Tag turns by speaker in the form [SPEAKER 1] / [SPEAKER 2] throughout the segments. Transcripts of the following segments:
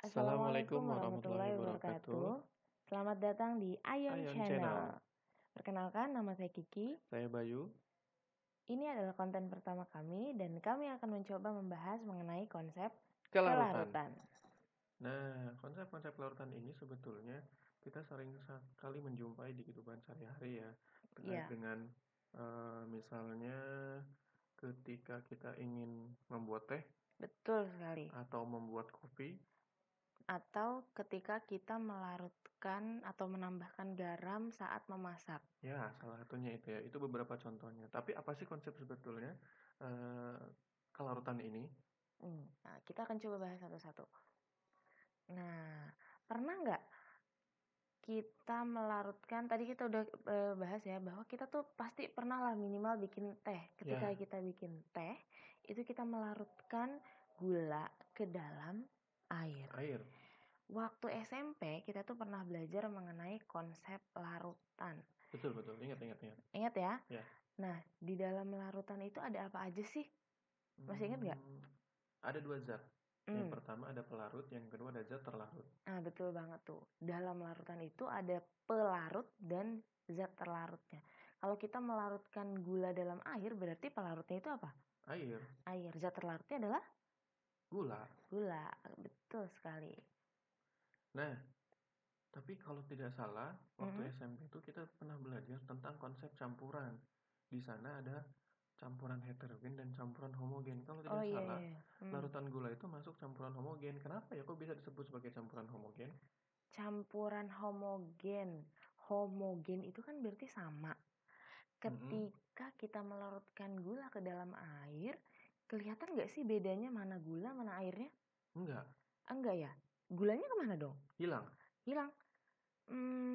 [SPEAKER 1] Assalamualaikum
[SPEAKER 2] Assalamualaikum warahmatullahi
[SPEAKER 1] warahmatullahi
[SPEAKER 2] wabarakatuh.
[SPEAKER 1] wabarakatuh. Selamat datang di Ayon
[SPEAKER 2] Ayon
[SPEAKER 1] Channel.
[SPEAKER 2] Channel,
[SPEAKER 1] Perkenalkan, nama saya Kiki.
[SPEAKER 2] saya Bayu.
[SPEAKER 1] Ini adalah konten pertama kami dan kami akan mencoba membahas mengenai konsep
[SPEAKER 2] Kelarutan.
[SPEAKER 1] kelarutan.
[SPEAKER 2] Nah, konsep-konsep kelarutan ini sebetulnya kita sering sekali menjumpai di kehidupan sehari-hari ya, terkait
[SPEAKER 1] Ya,
[SPEAKER 2] dengan misalnya ketika kita ingin membuat teh
[SPEAKER 1] betul sekali.
[SPEAKER 2] atau membuat kopi.
[SPEAKER 1] Atau ketika kita melarutkan atau menambahkan garam saat memasak.
[SPEAKER 2] Ya, salah satunya itu ya. Itu beberapa contohnya. Tapi apa sih konsep sebetulnya eh, kelarutan ini?
[SPEAKER 1] Nah, kita akan coba bahas satu-satu. Nah, pernah nggak kita melarutkan, tadi kita udah bahas ya, bahwa kita tuh pasti pernah lah minimal bikin teh. Ketika
[SPEAKER 2] Ya,
[SPEAKER 1] kita bikin teh, itu kita melarutkan gula ke dalam air.
[SPEAKER 2] air.
[SPEAKER 1] Waktu SMP kita tuh pernah belajar mengenai konsep larutan.
[SPEAKER 2] Betul, betul. Ingat, ingat, ingat.
[SPEAKER 1] Ingat ya?
[SPEAKER 2] Ya.
[SPEAKER 1] Nah, di dalam larutan itu ada apa aja sih? Masih ingat nggak?
[SPEAKER 2] Hmm, ada dua zat. Yang
[SPEAKER 1] Hmm.
[SPEAKER 2] pertama ada pelarut, yang kedua ada zat terlarut.
[SPEAKER 1] Nah, betul banget tuh. Dalam larutan itu ada pelarut dan zat terlarutnya. Kalau kita melarutkan gula dalam air, berarti pelarutnya itu apa?
[SPEAKER 2] Air,
[SPEAKER 1] Air. Zat terlarutnya adalah
[SPEAKER 2] gula.
[SPEAKER 1] gula. Betul sekali.
[SPEAKER 2] Nah, tapi kalau tidak salah, waktu
[SPEAKER 1] Mm-mm.
[SPEAKER 2] SMP itu kita pernah belajar tentang konsep campuran. Di sana ada campuran heterogen dan campuran homogen. Kalau
[SPEAKER 1] Oh
[SPEAKER 2] tidak
[SPEAKER 1] iya,
[SPEAKER 2] salah,
[SPEAKER 1] iya, iya.
[SPEAKER 2] larutan gula itu masuk campuran homogen. Kenapa ya kok bisa disebut sebagai campuran homogen?
[SPEAKER 1] Campuran homogen. Homogen itu kan berarti sama.
[SPEAKER 2] Mm-mm.
[SPEAKER 1] Ketika kita melarutkan gula ke dalam air, kelihatan nggak sih bedanya mana gula, mana airnya?
[SPEAKER 2] Enggak,
[SPEAKER 1] Enggak ya? Gulanya kemana dong?
[SPEAKER 2] hilang.
[SPEAKER 1] Hilang.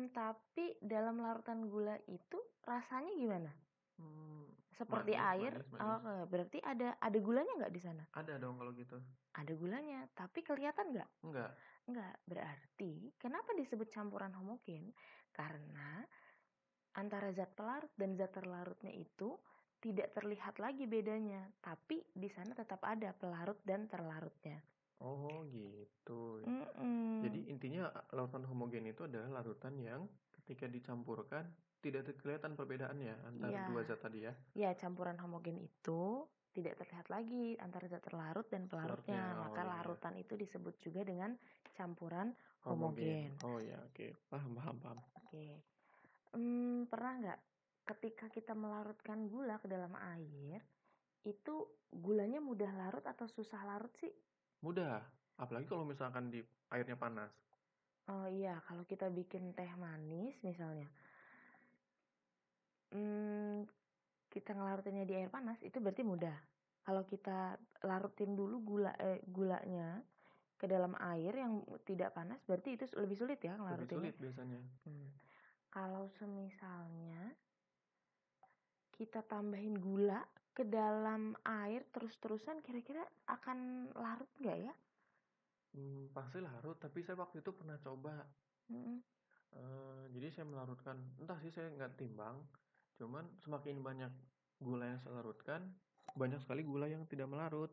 [SPEAKER 1] Tapi dalam larutan gula itu rasanya gimana?
[SPEAKER 2] Hmm,
[SPEAKER 1] Seperti
[SPEAKER 2] manis,
[SPEAKER 1] air?
[SPEAKER 2] manis, manis.
[SPEAKER 1] Oh, berarti ada gulanya nggak di sana?
[SPEAKER 2] Ada dong kalau gitu.
[SPEAKER 1] Ada gulanya, tapi kelihatan nggak?
[SPEAKER 2] Enggak.
[SPEAKER 1] Nggak. Berarti kenapa disebut campuran homogen? Karena antara zat pelarut dan zat terlarutnya itu tidak terlihat lagi bedanya, tapi di sana tetap ada pelarut dan terlarutnya.
[SPEAKER 2] Oh gitu. Jadi
[SPEAKER 1] Mm-mm.
[SPEAKER 2] intinya larutan homogen itu adalah larutan yang ketika dicampurkan tidak kelihatan perbedaannya antara
[SPEAKER 1] Iya,
[SPEAKER 2] dua zat tadi ya.
[SPEAKER 1] ya campuran homogen itu tidak terlihat lagi antara zat terlarut dan pelarutnya.
[SPEAKER 2] Larutnya. Oh
[SPEAKER 1] Maka
[SPEAKER 2] ya ya.
[SPEAKER 1] larutan itu disebut juga dengan campuran
[SPEAKER 2] Homogen.
[SPEAKER 1] homogen.
[SPEAKER 2] Oh ya, oke. Paham, paham, paham.
[SPEAKER 1] Oke. Pernah nggak ketika kita melarutkan gula ke dalam air, itu gulanya mudah larut atau susah larut sih?
[SPEAKER 2] Mudah. Apalagi kalau misalkan di airnya panas.
[SPEAKER 1] Oh iya, kalau kita bikin teh manis misalnya, mmm, kita ngelarutinnya di air panas itu berarti mudah. Kalau kita larutin dulu gulanya ke dalam air yang tidak panas berarti itu lebih sulit ya
[SPEAKER 2] Lebih
[SPEAKER 1] ngelarutinnya.
[SPEAKER 2] sulit biasanya.
[SPEAKER 1] Mmm, Kalau semisalnya kita tambahin gula ke dalam air terus-terusan kira-kira akan larut nggak ya?
[SPEAKER 2] Pasti larut, tapi saya waktu itu pernah coba.
[SPEAKER 1] Mhm.
[SPEAKER 2] Jadi saya melarutkan, entah sih saya nggak timbang, cuman semakin banyak gula yang saya larutkan, banyak sekali gula yang tidak melarut.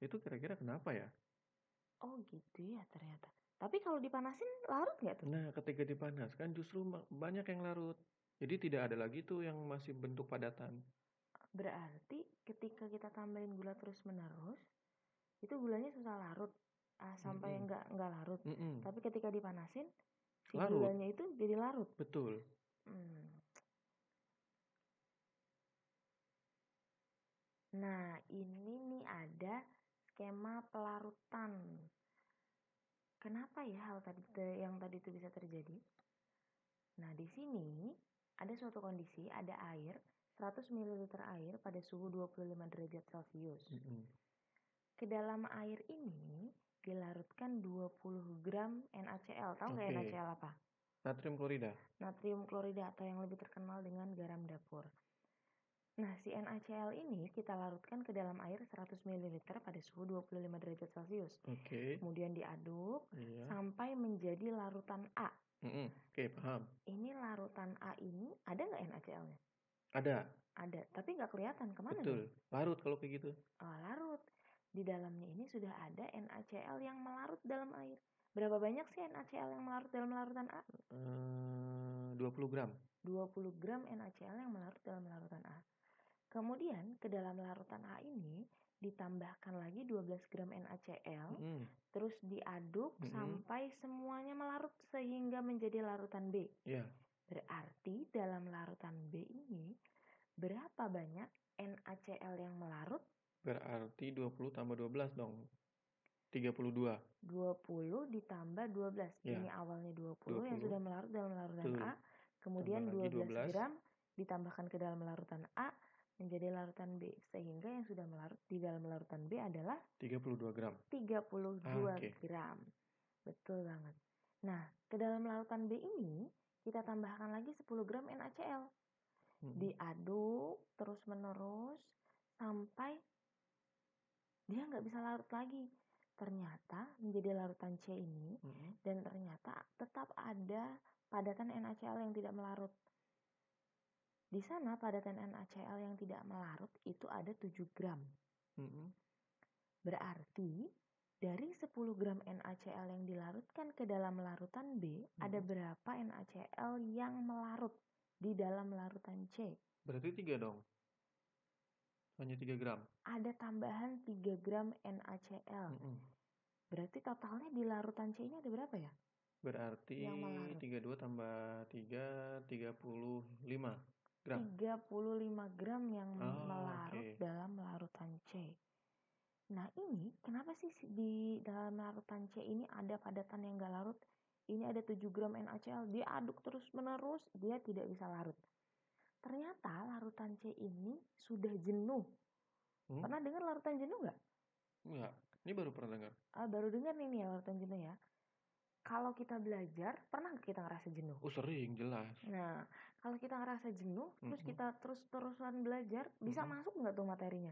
[SPEAKER 2] Itu kira-kira kenapa ya?
[SPEAKER 1] Oh gitu ya ternyata. Tapi kalau dipanasin larut nggak tuh?
[SPEAKER 2] Nah, ketika dipanaskan justru banyak yang larut. Jadi tidak ada lagi tuh yang masih bentuk padatan.
[SPEAKER 1] Berarti ketika kita tambahin gula terus-menerus, itu gulanya susah larut, sampai
[SPEAKER 2] Mm-mm.
[SPEAKER 1] nggak larut.
[SPEAKER 2] Mm-mm.
[SPEAKER 1] Tapi ketika dipanasin, si
[SPEAKER 2] Larut,
[SPEAKER 1] gulanya itu jadi larut.
[SPEAKER 2] betul.
[SPEAKER 1] Mmm. Nah, ini nih ada skema pelarutan. Kenapa ya hal tadi yang tadi itu bisa terjadi? Nah, di sini ada suatu kondisi, ada air, 100 mililiter air pada suhu 25 derajat Celcius.
[SPEAKER 2] Mm-mm.
[SPEAKER 1] Ke dalam air ini dilarutkan 20 gram NaCl. Tahu nggak
[SPEAKER 2] Oke,
[SPEAKER 1] NaCl apa?
[SPEAKER 2] natrium klorida.
[SPEAKER 1] Natrium klorida atau yang lebih terkenal dengan garam dapur. Nah, si NaCl ini kita larutkan ke dalam air 100 mililiter pada suhu 25 derajat Celcius.
[SPEAKER 2] Oke,
[SPEAKER 1] Kemudian diaduk
[SPEAKER 2] iya.
[SPEAKER 1] sampai menjadi larutan A.
[SPEAKER 2] Mm-mm. Oke, paham.
[SPEAKER 1] Ini larutan A ini ada nggak NaCl-nya?
[SPEAKER 2] Ada,
[SPEAKER 1] Ada, tapi nggak kelihatan. Kemana
[SPEAKER 2] betul.
[SPEAKER 1] dong?
[SPEAKER 2] Larut kalau kayak gitu.
[SPEAKER 1] Oh, larut. Di dalamnya ini sudah ada NaCl yang melarut dalam air. Berapa banyak sih NaCl yang melarut dalam larutan A?
[SPEAKER 2] 20 gram.
[SPEAKER 1] 20 gram NaCl yang melarut dalam larutan A. Kemudian ke dalam larutan A ini ditambahkan lagi 12 gram NaCl, terus diaduk sampai semuanya melarut sehingga menjadi larutan B.
[SPEAKER 2] Iya.
[SPEAKER 1] Berarti dalam larutan B ini berapa banyak NaCl yang melarut?
[SPEAKER 2] Berarti 20 tambah 12 dong. 32.
[SPEAKER 1] 20 ditambah 12.
[SPEAKER 2] Ya.
[SPEAKER 1] Ini awalnya 20 yang sudah melarut dalam larutan A. Kemudian 12 gram ditambahkan ke dalam larutan A menjadi larutan B. Sehingga yang sudah melarut di dalam larutan B adalah
[SPEAKER 2] 32 gram.
[SPEAKER 1] 32 gram. Betul banget. Nah, ke dalam larutan B ini kita tambahkan lagi 10 gram NaCl. Diaduk terus menerus sampai dia nggak bisa larut lagi. Ternyata menjadi larutan C ini dan ternyata tetap ada padatan NaCl yang tidak melarut. Di sana padatan NaCl yang tidak melarut itu ada 7 gram. Berarti dari 10 gram NaCl yang dilarutkan ke dalam larutan B, ada berapa NaCl yang melarut di dalam larutan C?
[SPEAKER 2] Berarti 3 dong. Hanya 3 gram. Ada
[SPEAKER 1] tambahan 3 gram NaCl. Berarti totalnya di larutan C ini ada berapa ya?
[SPEAKER 2] Berarti 32 tambah 3, 35 gram.
[SPEAKER 1] 35 gram yang melarut dalam larutan C. Nah ini kenapa sih di dalam larutan C ini ada padatan yang gak larut? Ini ada 7 gram NaCl, diaduk terus menerus, dia tidak bisa larut. Ternyata larutan C ini sudah jenuh. Pernah dengar larutan jenuh gak?
[SPEAKER 2] Enggak, ini baru pernah dengar.
[SPEAKER 1] Baru dengar nih ya larutan jenuh ya. Kalau kita belajar, pernah gak kita ngerasa jenuh?
[SPEAKER 2] Sering, jelas.
[SPEAKER 1] Nah, kalau kita ngerasa jenuh, terus kita terus-terusan belajar, bisa masuk gak tuh materinya?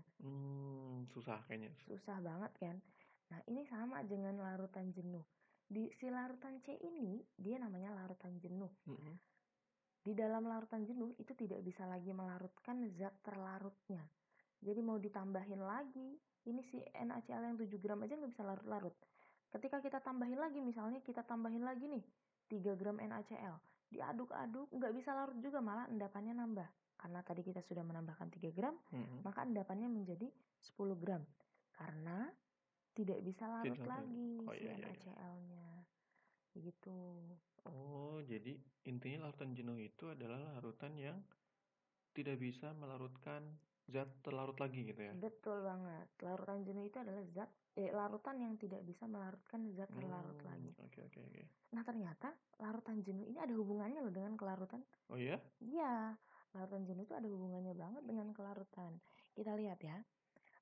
[SPEAKER 2] Susah kayaknya.
[SPEAKER 1] Susah banget kan? Nah, ini sama dengan larutan jenuh. Di si larutan C ini, dia namanya larutan jenuh. Di dalam larutan jenuh, itu tidak bisa lagi melarutkan zat terlarutnya. Jadi mau ditambahin lagi, ini si NaCl yang 7 gram aja gak bisa larut-larut. Ketika kita tambahin lagi, misalnya kita tambahin lagi nih 3 gram NaCl, diaduk-aduk gak bisa larut juga, malah endapannya nambah. Karena tadi kita sudah menambahkan 3 gram, maka endapannya menjadi 10 gram. Karena tidak bisa larut lagi si NaCl-nya. Begitu.
[SPEAKER 2] Jadi intinya larutan jenuh itu adalah larutan yang tidak bisa melarutkan zat terlarut lagi gitu ya?
[SPEAKER 1] Betul banget. Larutan jenuh itu adalah larutan yang tidak bisa melarutkan zat terlarut lagi.
[SPEAKER 2] Oke.
[SPEAKER 1] Nah ternyata larutan jenuh ini ada hubungannya loh dengan kelarutan.
[SPEAKER 2] Oh iya?
[SPEAKER 1] Iya, larutan jenuh itu ada hubungannya banget dengan kelarutan. Kita lihat ya,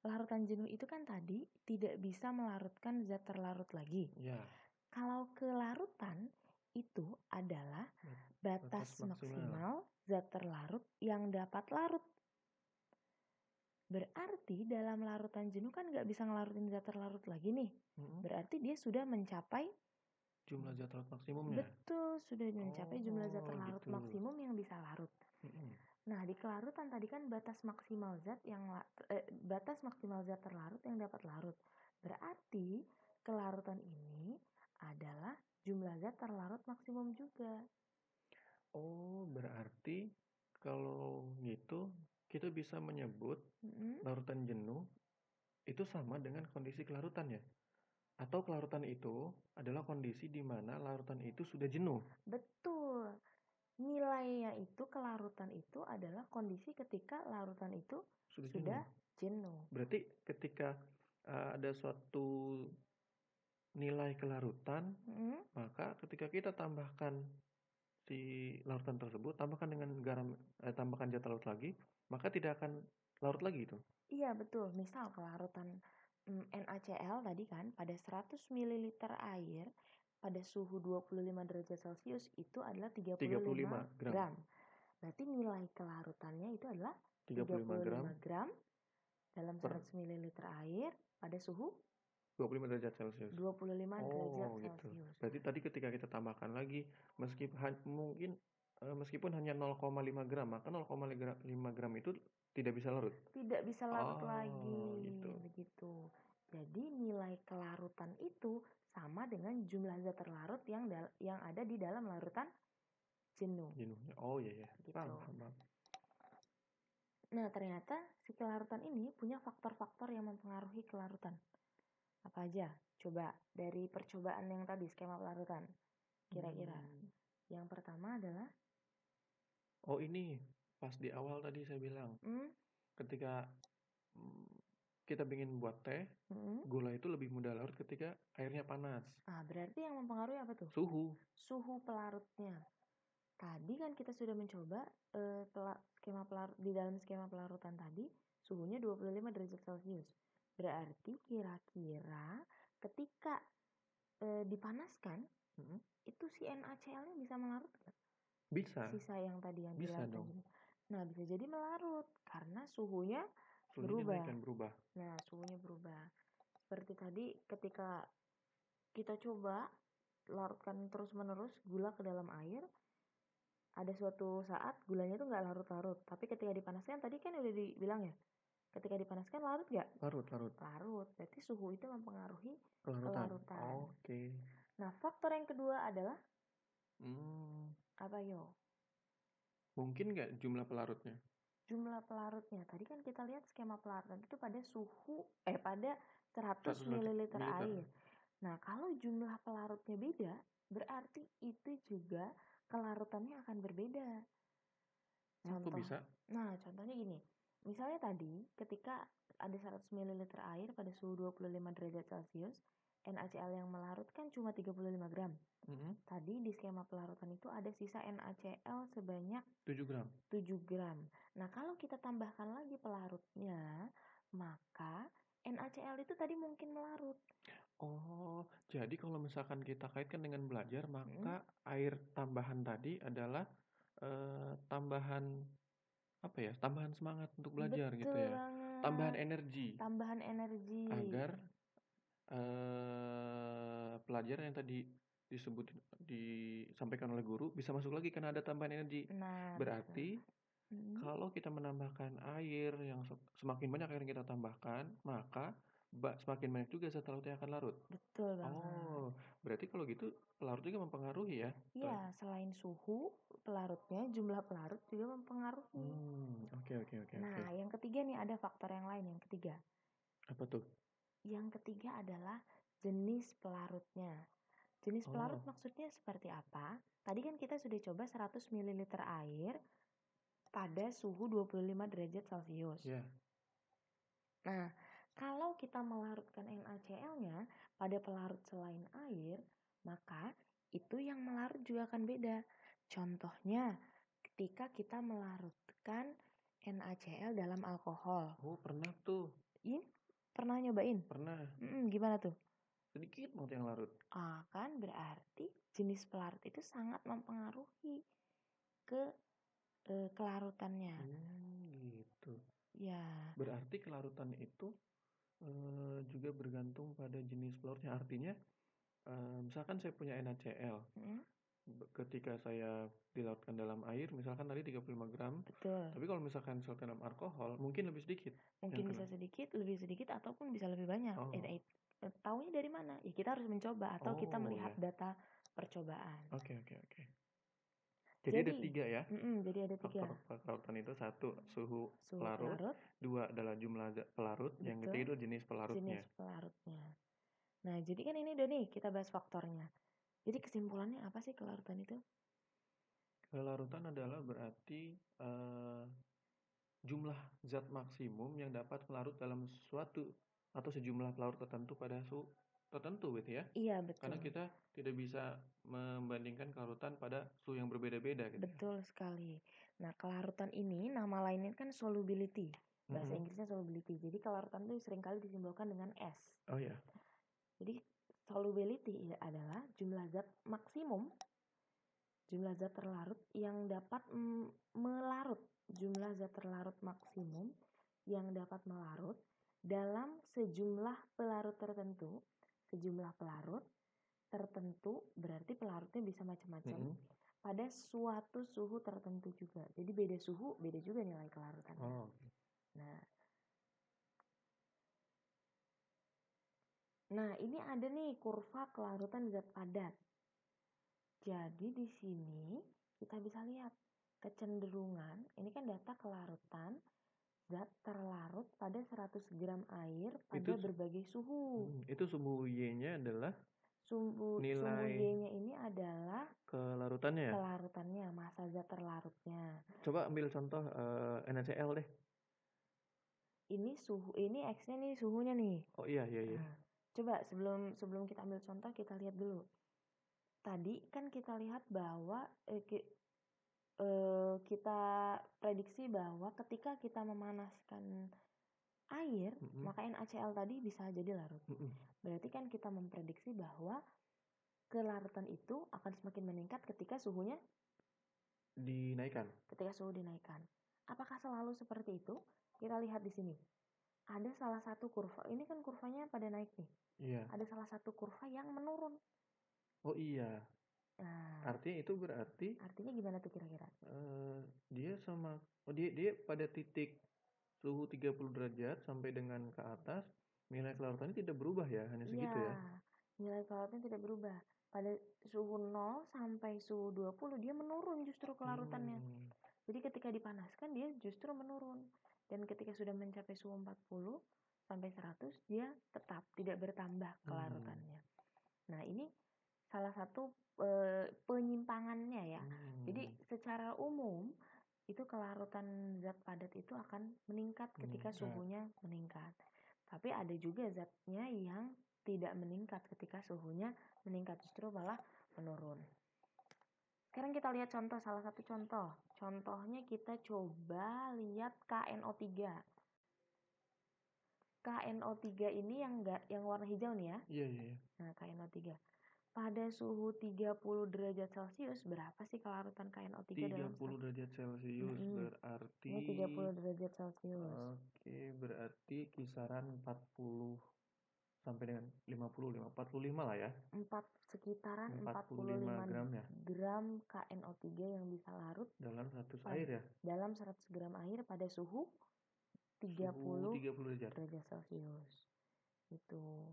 [SPEAKER 1] larutan jenuh itu kan tadi tidak bisa melarutkan zat terlarut lagi.
[SPEAKER 2] Iya.
[SPEAKER 1] Kalau kelarutan itu adalah batas maksimal zat terlarut yang dapat larut. Berarti dalam larutan jenuh kan nggak bisa ngelarutin zat terlarut lagi nih. Berarti dia sudah mencapai
[SPEAKER 2] jumlah zat terlarut maksimumnya.
[SPEAKER 1] Betul, sudah mencapai jumlah zat terlarut maksimum yang bisa larut. Nah, di kelarutan tadi kan batas maksimal zat terlarut yang dapat larut. Berarti kelarutan ini adalah jumlah zat terlarut maksimum juga.
[SPEAKER 2] Berarti kalau gitu kita bisa menyebut larutan jenuh itu sama dengan kondisi kelarutan ya? Atau kelarutan itu adalah kondisi di mana larutan itu sudah jenuh?
[SPEAKER 1] Betul. Nilainya itu kelarutan itu adalah kondisi ketika larutan itu sudah jenuh.
[SPEAKER 2] Berarti ketika ada suatu nilai kelarutan, maka ketika kita tambahkan si larutan tersebut, tambahkan dengan garam, tambahkan zat larut lagi, maka tidak akan larut lagi itu.
[SPEAKER 1] Iya betul. Misal kelarutan NaCl tadi kan pada 100 ml air pada suhu 25 derajat Celcius itu adalah 35 gram. Berarti nilai kelarutannya itu adalah 35 gram dalam 100 ml air pada suhu
[SPEAKER 2] 25 derajat Celcius.
[SPEAKER 1] 25 derajat
[SPEAKER 2] gitu.
[SPEAKER 1] Celcius.
[SPEAKER 2] Berarti tadi ketika kita tambahkan lagi, meskipun hanya 0,5 gram, maka 0,5 gram itu tidak bisa larut.
[SPEAKER 1] Tidak bisa larut lagi.
[SPEAKER 2] Gitu.
[SPEAKER 1] Begitu. Jadi nilai kelarutan itu sama dengan jumlah zat terlarut yang ada di dalam larutan jenuh.
[SPEAKER 2] Jenuhnya. Oh iya.
[SPEAKER 1] Gitu.
[SPEAKER 2] Paham.
[SPEAKER 1] Nah, ternyata si kelarutan ini punya faktor-faktor yang mempengaruhi kelarutan. Apa aja? Coba dari percobaan yang tadi, skema pelarutan. Kira-kira. Yang pertama adalah
[SPEAKER 2] ini pas di awal tadi saya bilang. Ketika kita ingin buat teh, gula itu lebih mudah larut ketika airnya panas.
[SPEAKER 1] Berarti yang mempengaruhi apa tuh? Suhu pelarutnya. Tadi kan kita sudah mencoba di dalam skema pelarutan tadi suhunya 25 derajat Celcius. Berarti kira-kira ketika dipanaskan itu si NaCl-nya bisa melarut nggak?
[SPEAKER 2] Bisa.
[SPEAKER 1] Sisa yang tadi yang
[SPEAKER 2] bisa
[SPEAKER 1] dilarut
[SPEAKER 2] dong.
[SPEAKER 1] Nah, bisa jadi melarut karena suhunya
[SPEAKER 2] berubah.
[SPEAKER 1] Nah, suhunya berubah. Seperti tadi ketika kita coba larutkan terus-menerus gula ke dalam air, ada suatu saat gulanya tuh nggak larut-larut, tapi ketika dipanaskan tadi kan udah dibilang ya, ketika dipanaskan larut nggak? Larut. Berarti suhu itu mempengaruhi kelarutan.
[SPEAKER 2] Oke.
[SPEAKER 1] Nah, faktor yang kedua adalah apa yo?
[SPEAKER 2] Mungkin nggak jumlah pelarutnya?
[SPEAKER 1] Jumlah pelarutnya. Tadi kan kita lihat skema pelarutan itu pada pada 100 ml air. Nah, kalau jumlah pelarutnya beda, berarti itu juga kelarutannya akan berbeda.
[SPEAKER 2] Kok bisa?
[SPEAKER 1] Nah, contohnya gini. Misalnya tadi ketika ada 100 ml air pada suhu 25 derajat Celcius, NaCl yang melarut kan cuma 35 gram. Tadi di skema pelarutan itu ada sisa NaCl sebanyak
[SPEAKER 2] 7 gram.
[SPEAKER 1] 7 gram. Nah, kalau kita tambahkan lagi pelarutnya, maka NaCl itu tadi mungkin melarut.
[SPEAKER 2] Oh, jadi kalau misalkan kita kaitkan dengan belajar, maka air tambahan tadi adalah tambahan apa ya? Tambahan semangat untuk belajar.
[SPEAKER 1] Betul
[SPEAKER 2] gitu ya.
[SPEAKER 1] Banget.
[SPEAKER 2] Tambahan energi. Agar pelajaran yang tadi disampaikan oleh guru bisa masuk lagi karena ada tambahan energi. Berarti kalau kita menambahkan air yang semakin banyak air yang kita tambahkan, maka semakin banyak juga zat laut yang akan larut.
[SPEAKER 1] Betul banget.
[SPEAKER 2] Oh, berarti kalau gitu pelarut juga mempengaruhi ya?
[SPEAKER 1] Iya, selain suhu pelarutnya, jumlah pelarut juga mempengaruhi.
[SPEAKER 2] Oke.
[SPEAKER 1] Nah, yang ketiga nih ada faktor yang lain, yang ketiga.
[SPEAKER 2] Apa tuh?
[SPEAKER 1] Yang ketiga adalah jenis pelarutnya. Jenis pelarut maksudnya seperti apa? Tadi kan kita sudah coba 100 ml air pada suhu 25 derajat Celcius. Nah, kalau kita melarutkan NaCl-nya pada pelarut selain air, maka itu yang melarut juga akan beda. Contohnya, ketika kita melarutkan NaCl dalam alkohol.
[SPEAKER 2] Oh, pernah tuh.
[SPEAKER 1] Pernah nyobain?
[SPEAKER 2] Pernah.
[SPEAKER 1] Gimana tuh?
[SPEAKER 2] Sedikit banget yang larut.
[SPEAKER 1] Kan berarti jenis pelarut itu sangat mempengaruhi ke kelarutannya.
[SPEAKER 2] Gitu.
[SPEAKER 1] Ya.
[SPEAKER 2] Berarti kelarutan itu juga bergantung pada jenis pelarutnya. Artinya, misalkan saya punya NaCl. Ketika saya dilarutkan dalam air, misalkan tadi 35 gram.
[SPEAKER 1] Betul.
[SPEAKER 2] Tapi kalau misalkan dilarutkan dalam alkohol, mungkin lebih sedikit.
[SPEAKER 1] Mungkin bisa lebih sedikit, ataupun bisa lebih banyak. Taunya dari mana? Ya kita harus mencoba, atau kita melihat data percobaan.
[SPEAKER 2] Oke. Jadi ada 3 ya?
[SPEAKER 1] Jadi ada 3.
[SPEAKER 2] Faktor kelarutan itu 1, suhu pelarut. 2 adalah jumlah pelarut. Betul. Yang ketiga itu jenis pelarutnya.
[SPEAKER 1] Nah, jadi kan ini udah nih kita bahas faktornya. Jadi kesimpulannya apa sih kelarutan itu?
[SPEAKER 2] Kelarutan adalah berarti jumlah zat maksimum yang dapat melarut dalam suatu atau sejumlah pelarut tertentu pada suhu tertentu gitu ya?
[SPEAKER 1] Iya, betul.
[SPEAKER 2] Karena kita tidak bisa membandingkan kelarutan pada suhu yang berbeda-beda gitu.
[SPEAKER 1] Betul sekali. Nah, kelarutan ini nama lainnya kan solubility. Bahasa Inggrisnya solubility. Jadi kelarutan itu seringkali disimbolkan dengan S.
[SPEAKER 2] Oh ya.
[SPEAKER 1] Jadi solubility adalah jumlah zat maksimum, jumlah zat terlarut yang dapat melarut, jumlah zat terlarut maksimum yang dapat melarut dalam sejumlah pelarut tertentu. Sejumlah pelarut tertentu berarti pelarutnya bisa macam-macam. Pada suatu suhu tertentu juga. Jadi beda suhu, beda juga nilai kelarutannya. Nah, Nah, ini ada nih kurva kelarutan zat padat. Jadi di sini kita bisa lihat kecenderungan, ini kan data kelarutan zat terlarut pada 100 gram air pada berbagai suhu.
[SPEAKER 2] Itu sumbu Y-nya adalah
[SPEAKER 1] sumbu Y-nya ini adalah
[SPEAKER 2] kelarutannya ya?
[SPEAKER 1] Kelarutannya, massa zat terlarutnya.
[SPEAKER 2] Coba ambil contoh NaCl deh.
[SPEAKER 1] Ini suhu, ini X-nya nih suhunya nih.
[SPEAKER 2] Oh iya.
[SPEAKER 1] Nah, coba sebelum kita ambil contoh kita lihat dulu. Tadi kan kita lihat bahwa kita prediksi bahwa ketika kita memanaskan air, maka NaCl tadi bisa jadi larut. Berarti kan kita memprediksi bahwa kelarutan itu akan semakin meningkat ketika suhunya
[SPEAKER 2] dinaikkan.
[SPEAKER 1] Ketika suhu dinaikkan. Apakah selalu seperti itu? Kita lihat di sini. Ada salah satu kurva. Ini kan kurvanya pada naik nih.
[SPEAKER 2] Iya.
[SPEAKER 1] Ada salah satu kurva yang menurun.
[SPEAKER 2] Oh iya.
[SPEAKER 1] Nah,
[SPEAKER 2] artinya itu berarti.
[SPEAKER 1] Artinya gimana tuh kira-kira?
[SPEAKER 2] Dia sama. Oh dia pada titik suhu 30 derajat sampai dengan ke atas, nilai kelarutannya tidak berubah ya, hanya segitu ya?
[SPEAKER 1] Nilai kelarutannya tidak berubah. Pada suhu 0 sampai suhu 20 dia menurun justru kelarutannya. Jadi ketika dipanaskan dia justru menurun. Dan ketika sudah mencapai suhu 40 sampai 100 dia tetap tidak bertambah kelarutannya. Nah, ini salah satu penyimpangannya ya. Jadi secara umum itu kelarutan zat padat itu akan meningkat ketika suhunya meningkat. Tapi ada juga zatnya yang tidak meningkat ketika suhunya meningkat, justru malah menurun. Sekarang kita lihat contoh, salah satu contoh. Contohnya kita coba lihat KNO3. KNO3 ini yang warna hijau nih ya.
[SPEAKER 2] Iya.
[SPEAKER 1] Nah, KNO3. Pada suhu 30 derajat Celcius, berapa sih kelarutan KNO3 dalam
[SPEAKER 2] 30 derajat Celcius berarti.
[SPEAKER 1] Ini 30 derajat Celcius.
[SPEAKER 2] Oke, berarti kisaran 40 sampai dengan 45 lah ya.
[SPEAKER 1] Sekitaran 45
[SPEAKER 2] gram ya.
[SPEAKER 1] Gram KNO3 yang bisa larut
[SPEAKER 2] dalam 100 air ya.
[SPEAKER 1] Dalam 100 gram air pada suhu 30 derajat Celcius. Itu.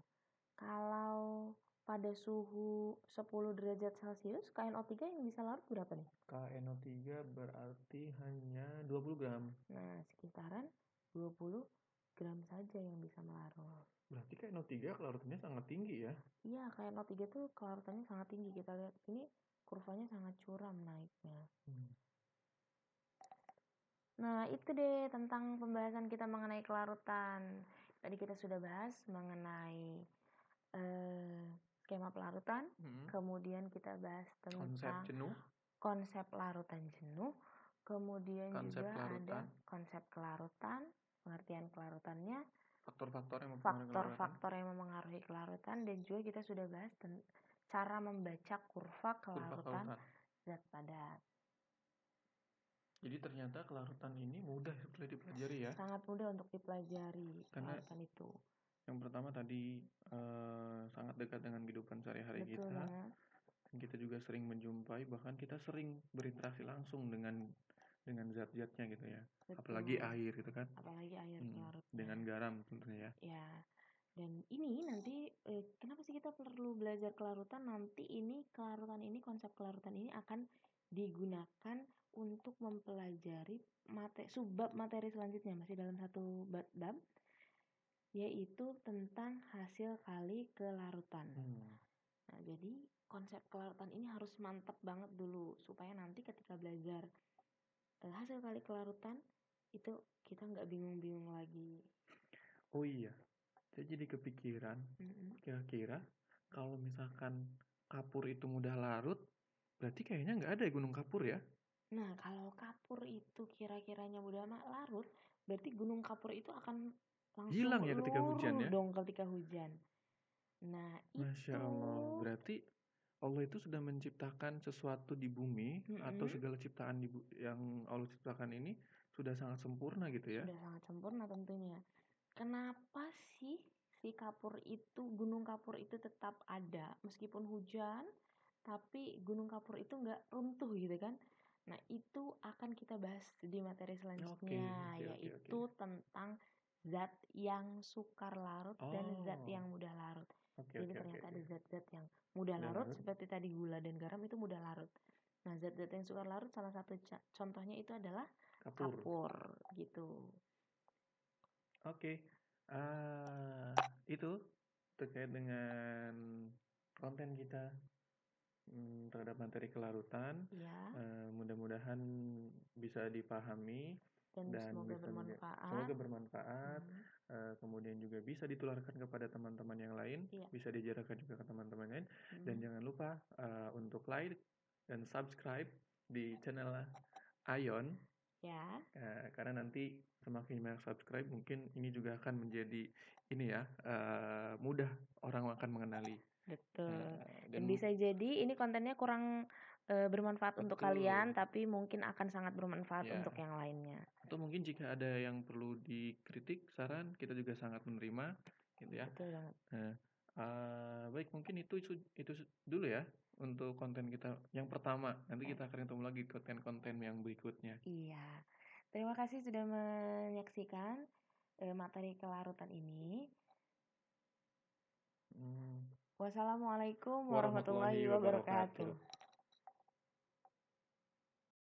[SPEAKER 1] Kalau pada suhu 10 derajat Celcius, KNO3 yang bisa larut berapa nih?
[SPEAKER 2] KNO3 berarti hanya 20 gram.
[SPEAKER 1] Nah, sekitaran 20 gram saja yang bisa melarut.
[SPEAKER 2] Berarti KNO3 kelarutannya sangat tinggi ya?
[SPEAKER 1] Iya, KNO3 tuh kelarutannya sangat tinggi. Kita lihat ini kurvanya sangat curam naiknya. Nah, itu deh tentang pembahasan kita mengenai kelarutan. Tadi kita sudah bahas mengenai skema pelarutan. Kemudian kita bahas tentang konsep larutan jenuh. Kemudian konsep juga kelarutan. Ada konsep kelarutan, pengertian kelarutannya, faktor-faktor yang memengaruhi kelarutan, dan juga kita sudah bahas cara membaca kurva kelarutan zat padat.
[SPEAKER 2] Jadi ternyata kelarutan ini mudah sekali dipelajari ya?
[SPEAKER 1] Sangat mudah untuk dipelajari kelarutan itu.
[SPEAKER 2] Yang pertama tadi sangat dekat dengan kehidupan sehari-hari kita.
[SPEAKER 1] Banget.
[SPEAKER 2] Dan kita juga sering menjumpai, bahkan kita sering berinteraksi langsung dengan zat-zatnya gitu ya. Betul. Apalagi air gitu kan.
[SPEAKER 1] Apalagi air pelarutnya.
[SPEAKER 2] Dengan garam tentunya ya.
[SPEAKER 1] Ya. Dan ini nanti kenapa sih kita perlu belajar kelarutan? Nanti ini kelarutan ini, konsep kelarutan ini akan digunakan untuk mempelajari subbab materi selanjutnya, masih dalam satu bab, yaitu tentang hasil kali kelarutan. Nah, jadi konsep kelarutan ini harus mantap banget dulu supaya nanti ketika belajar hasil kali kelarutan itu kita nggak bingung-bingung lagi.
[SPEAKER 2] Oh iya, saya jadi kepikiran, kira-kira kalau misalkan kapur itu mudah larut, berarti kayaknya nggak ada gunung kapur ya?
[SPEAKER 1] Nah, kalau kapur itu kira-kiranya mudah larut, berarti gunung kapur itu akan langsung
[SPEAKER 2] hilang ya ketika hujan ya?
[SPEAKER 1] Dong ketika hujan. Nah,
[SPEAKER 2] Masya Allah, berarti Allah itu sudah menciptakan sesuatu di bumi atau segala ciptaan yang Allah ciptakan ini sudah sangat sempurna gitu ya?
[SPEAKER 1] Sudah sangat sempurna tentunya. Kenapa sih si kapur itu, gunung kapur itu tetap ada meskipun hujan, tapi gunung kapur itu nggak runtuh gitu kan? Nah, itu akan kita bahas di materi selanjutnya, yaitu tentang zat yang sukar larut dan zat yang mudah larut. Jadi ternyata ada zat-zat yang mudah larut, seperti tadi gula dan garam itu mudah larut. Nah, zat-zat yang suka larut salah satu contohnya itu adalah kapur gitu.
[SPEAKER 2] Oke. Itu terkait dengan konten kita terhadap materi kelarutan. Mudah-mudahan bisa dipahami dan semoga bermanfaat. Kemudian juga bisa ditularkan kepada teman-teman yang lain, bisa diajarkan juga ke teman-teman lain. Dan jangan lupa untuk like dan subscribe di channel Ion. Karena nanti semakin banyak subscribe, mungkin ini juga akan menjadi mudah orang akan mengenali.
[SPEAKER 1] Betul. Dan bisa jadi ini kontennya kurang bermanfaat untuk kalian, tapi mungkin akan sangat bermanfaat untuk yang lainnya.
[SPEAKER 2] Atau mungkin jika ada yang perlu dikritik, saran, kita juga sangat menerima, gitu ya.
[SPEAKER 1] Betul banget.
[SPEAKER 2] Baik, mungkin itu dulu ya untuk konten kita yang pertama. Nanti kita akan ketemu lagi konten-konten yang berikutnya.
[SPEAKER 1] Iya. Terima kasih sudah menyaksikan materi kelarutan ini. Wassalamualaikum warahmatullahi wabarakatuh.